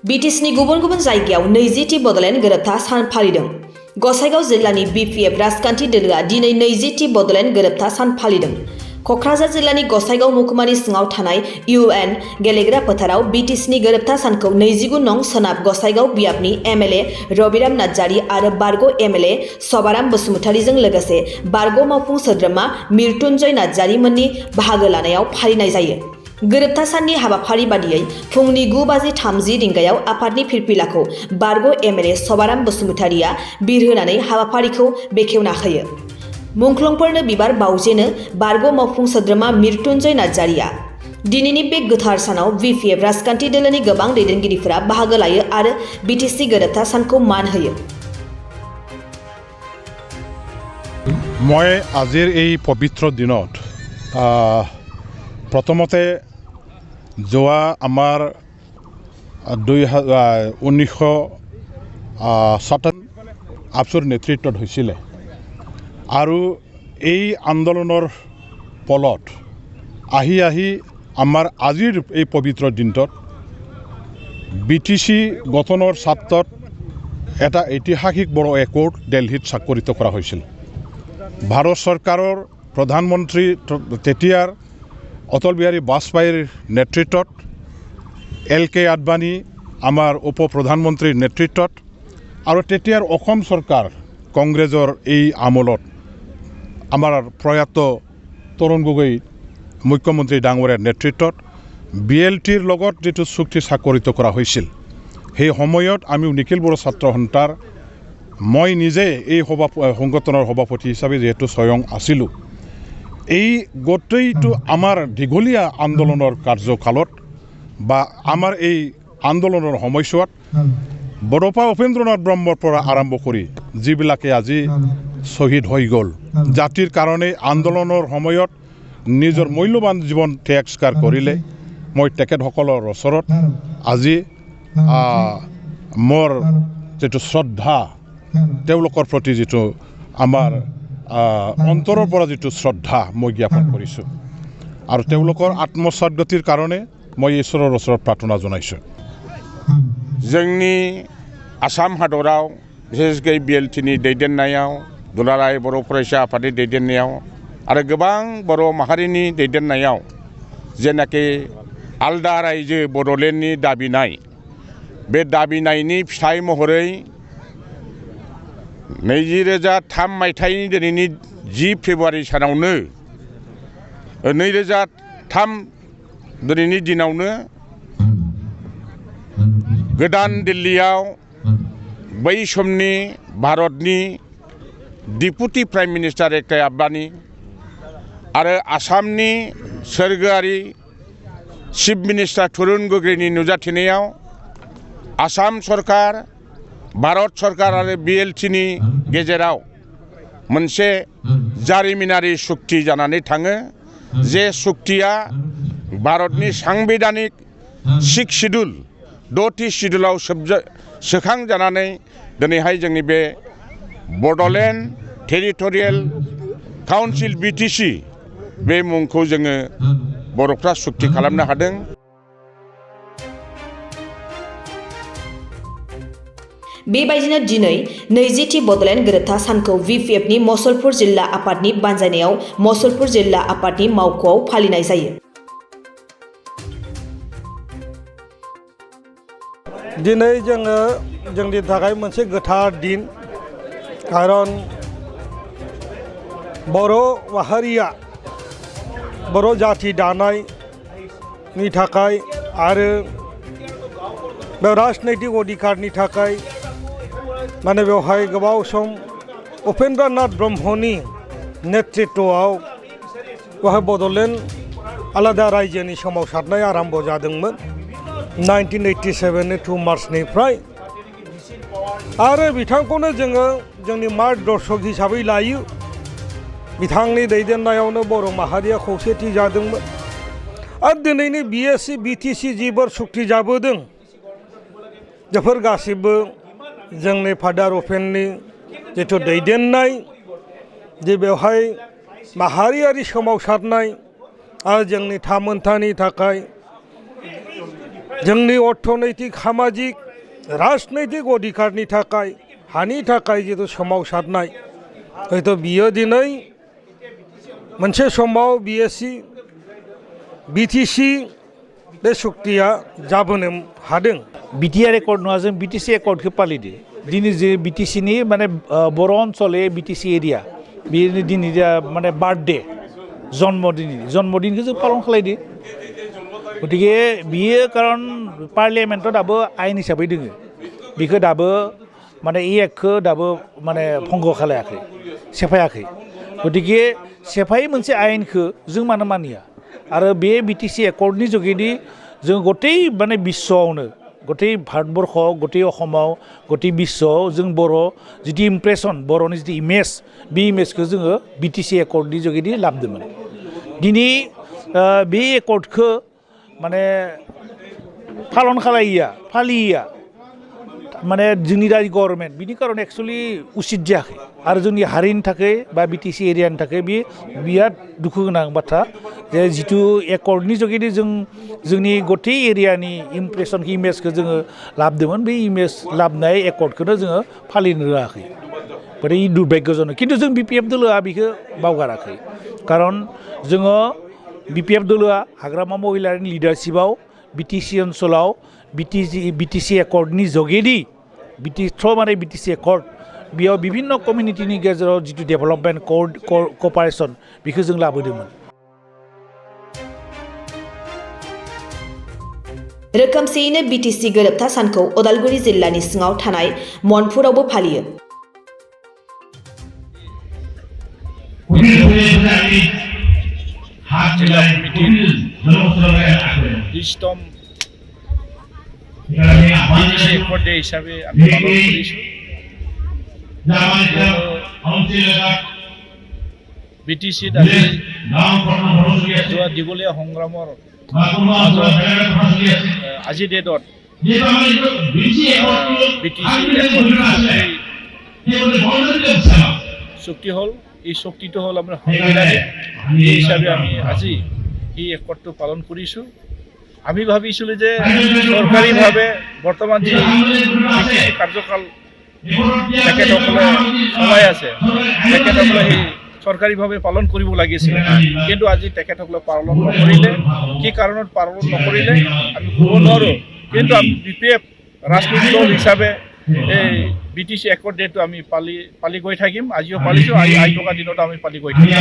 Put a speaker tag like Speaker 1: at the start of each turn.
Speaker 1: BTSनि गुबुन गुबुन जायगायाव 20थि बड'लेण्ड गोरोबथा सान फालिदों। गसाइगाव जिल्लानि BPF राजखान्थि दोलोआ दिनै 20थि बड'लेण्ड गोरोबथा सान फालिदों। क'क्राझार जिल्लानि गसाइगाव महकुमानि सिङाव थानाय UN गेलेग्रा फोथाराव BTSनि गोरोबथा सानखौ 29 नं सोनाब गसाइगाव बियाबनि MLA रबिराम नार्जारी आरो बारग' MLA सभाराम बसुमतारीजों लोगोसे बारग' मावफुं सोद्रोमा मृत्युंजय नार्जारी मोननि बाहागो लानायाव फालिनाय जायो। गोरोबथा साननि हाबाफारि बादियै फुंनि 9:30 रिंगायाव आफादनि फिरफिलाखौ बारग' MLA सभाराम बसुमतारीया बिरहोनानै हाबाफारिखौ बेखेवना होयो। मुंख्लंफोरनो बिबार बावजेनो बारग' मावफुं सोद्रोमा मृत्युंजय नार्जारीया। दिनैनि बे गोथार सानाव BPF राजखान्थि दोलोनि गोबां दैदेनगिरिफोरा बाहागो लायो आरो BTC गोरोबथा सानखौ मान होयो।
Speaker 2: মই আজিৰ এই পবিত্ৰ দিনত প্ৰথমতে যোৱা আমাৰ 1957 আপছৰ নেতৃত্বত হৈছিলে আৰু এই আন্দোলনৰ ফলত আহি আমাৰ আজিৰ এই পবিত্ৰ দিনটোত BTC গঠনৰ স্বাৰ্থত এটা ঐতিহাসিক বড় একৰ্ড দিল্লীত স্বাক্ষৰিত কৰা হৈছিল। ভাৰত চৰকাৰৰ প্ৰধানমন্ত্ৰী তেতিয়াৰ অটল বিহাৰী বাজপেয়ীৰ নেতৃত্বত LK আদবানী আমাৰ উপ প্ৰধানমন্ত্ৰীৰ নেতৃত্বত আৰু তেতিয়াৰ অসম চৰকাৰ কংগ্ৰেছৰ এই আমলত আমাৰ প্ৰয়াত তৰুণ গগৈ মুখ্যমন্ত্ৰী ডাঙৰীয়াৰ নেতৃত্বত BLTৰ লগত যেটো চুক্তি স্বাক্ষৰিত কৰা হৈছিল সেই সময়ত আমি নিখিল বড়ো ছাত্ৰ সন্থাৰ মই নিজে এই সংগঠনৰ সভাপতি হিচাপে যেহেতু স্বয়ং আছিলোঁ এই গোটেইটো আমাৰ দীঘলীয়া আন্দোলনৰ কাৰ্যকালত বা আমাৰ এই আন্দোলনৰ সময়ছোৱাত বড়োপা উপেন্দ্ৰনাথ ব্ৰহ্মৰ পৰা আৰম্ভ কৰি যিবিলাকে আজি শ্বহীদ হৈ গ'ল জাতিৰ কাৰণে আন্দোলনৰ সময়ত নিজৰ মূল্যৱান জীৱন ত্যাগ কৰিলে মই তেখেতসকলৰ ওচৰত আজি মোৰ যেটো শ্ৰদ্ধা তেওঁলোকৰ প্ৰতি যেটো আমাৰ অন্তৰৰ পৰা যেটো শ্ৰদ্ধা মই জ্ঞাপন কৰিছোঁ আৰু তেওঁলোকৰ আত্মসদ্গতিৰ কাৰণে মই ঈশ্বৰৰ ওচৰত প্ৰাৰ্থনা জনাইছোঁ।
Speaker 3: जोंनि आसाम हादराव बिसेसकै BLTनि दैदेननायाव दुलाराय बर' फरायसा आफादनि दैदेननायाव आरो गोबां बर' माहारिनि दैदेननायाव जेनाखि आलदा रायजो बड'लेण्डनि दाबिनाय बे दाबिनायनि फिथाइ महरै 2003 मायथाइनि दिनैनि 10 फेब्रुवारि सानावनो 2003 दिनैनि दिनावनो गोदान दिल्लीयाव बै समनि भारतनि डिपुटि प्राइम मिनिस्टार LK आदबानी आरो आसामनि सोरगोआरि चिफ मिनिस्टार तरुण गगैनि नुजाथिनायाव आसाम सरकार भारत सरकार आरो BLTनि गेजेराव मोनसे जारिमिनारि सुक्ति जानानै थाङो जे सुक्तिया भारतनि सांबिधानिक 6 शिड्युल 6थि शिड्युलाव सोखांजानानै दिनैहाय जोंनि बे बड'लेण्ड टेरिटरियेल काउन्सिल BTC बे मुंखौ जोङो बर'फ्रा सुक्ति खालामनो हादों।
Speaker 1: बेबायदिनो दिनै 20थि बड'लेण्ड गोरोबथा सानखौ BPFनि मुसलपुर जिल्ला आफादनि बानजायनायाव मुसलपुर जिल्ला आफादनि मावख'आव फालिनाय जायो।
Speaker 4: दिनै जोङो जोंनि थाखाय मोनसे गोथार दिन खारन बर' माहारिया बर' जाति दानायनि थाखाय आरो बे राजनैतिक अधिकारनि थाखाय माने बेवहाय गोबाव सम उपेन्द्रनाथ ब्रह्मनि नेतृत्वआव बेवहाय बड'लेण्ड आलादा रायजोनि सोमावसारनाय आरम्भ जादोंमोन 1987 2 मार्चनिफ्राय आरो बिथांखौनो जोङो जोंनि मार्गदर्शक हिसाबै लायो। बिथांनि दैदेननायावनो बर' माहारिया खौसेथि जादोंमोन आरो दिनैनि BTC जिफोर सुक्ति जाबोदों बेफोर गासिबो जोंनि फादार उपेननि जिथु दैदेननाय जे बेवहाय माहारियारि सोमावसारनाय आरो जोंनि थामोन्थानि थाखाय जोंनि अर्थनैतिक सामाजिक राजनैतिक अधिकारनि थाखाय हानि थाखाय जितु सोमावसारनाय हयथ' बियो दिनै मोनसे समाव बिएसि बिटिसि बे सुक्तिया जाबोनो हादों
Speaker 5: बिटिआर एकर्ड नङा जों बिटिसि एकर्डखौ फालिदो दिनै जे बिटिसिनि माने बर' ओनसोल बिटिसि एरिया बेनि दिनै माने बार्थडे जन्मदिनखौ जों पालन खालायदो गतिके बियो कारण पार्लियामेन्टआव दाबो आयेन हिसाबै दोङो बेखौ दाबो माने इ एक्टखौ दाबो माने भंग खालायाखै सेफायाखै गतिके सेफायै मोनसे आयेनखौ जों मानो मानिया आरो बे बिटिसि एकर्डनि जुगेदि जों गतै माने बिश्वआवनो गतै भारतबर्षआव गतै असमाव गतै बिश्वआव जों बर' जिथु इमप्रेसन बर'नि जिथु इमेज बे इमेजखौ जोङो बिटिसि एकर्डनि जुगेदि लाबोदोंमोन दिनै बे एकर्डखौ माने पालन खालायिया फालियिया माने जोंनि दा गभर्नमेन्ट बिनि कारन एक्सुवेलि उचित जायाखै आरो जोंनि हारिनि थाखाय बा बिटिसि एरियानि थाखाय बे बिराद दुखु गोनां बाथ्रा जे जिथु एकर्डनि जुगेदि जों जोंनि गतै एरियानि इमप्रेसनखौ इमेजखौ जोङो लाबोदोंमोन बे इमेज लाबोनाय एकर्डखौनो जोङो फालिनो रोङाखै गतिके इ दुर्भाग्यजनक खिन्थु जों बिपिएफ दलोआ बेखौ बावगाराखै कारन जोङो बिपिएफ दलोआ हाग्रामा महिलारिनि लिडारशिपआव बिटिसि ओनसोलाव बिटिसि एकर्डनि जुगेदि माने बिटिसि एकर्ड बेयाव विभिन्न कमिउनिटिनि गेजेराव जितु डेभेलपमेन्ट कपारेसन बेखौ जों लाबोदोंमोन
Speaker 1: रोखोमसेयैनो बिटिसि गोरोबथा सानखौ उदालगुरि जिल्लानि सिङाव थानाय मनपुरावबो फालियो
Speaker 6: जिल्ला कमिटिर इष्टम बिटिसि एकर्ड डे हिसाबै আমি পালন কৰিছোঁ বিটিচিত আজি যোৱা দীঘলীয়া সংগ্ৰামৰ আজিৰ ডেটত বিটিচি চুক্তি হ'ল এই চুক্তিটো হ'ল আমাৰ সংবিধানিক এই হিচাপে আমি আজি এই একৰ্ডটো পালন কৰিছোঁ আমি ভাবিছিলোঁ যে চৰকাৰীভাৱে বৰ্তমান যি বিটিচি কাৰ্যকাল তেখেতসকলে চলাই আছে তেখেতসকলে সেই চৰকাৰীভাৱে পালন কৰিব লাগিছিলে কিন্তু আজি তেখেতসকলে পালন নকৰিলে কি কাৰণত পালন নকৰিলে আমি ক'ব নোৱাৰোঁ কিন্তু আমি বিপিএফ ৰাজনৈতিক দল হিচাপে এই বিটিচি একৰ্ড ডেটো আমি পালি গৈ থাকিম আজিও পালিছোঁ আহি থকা দিনত আমি পালি গৈ থাকিম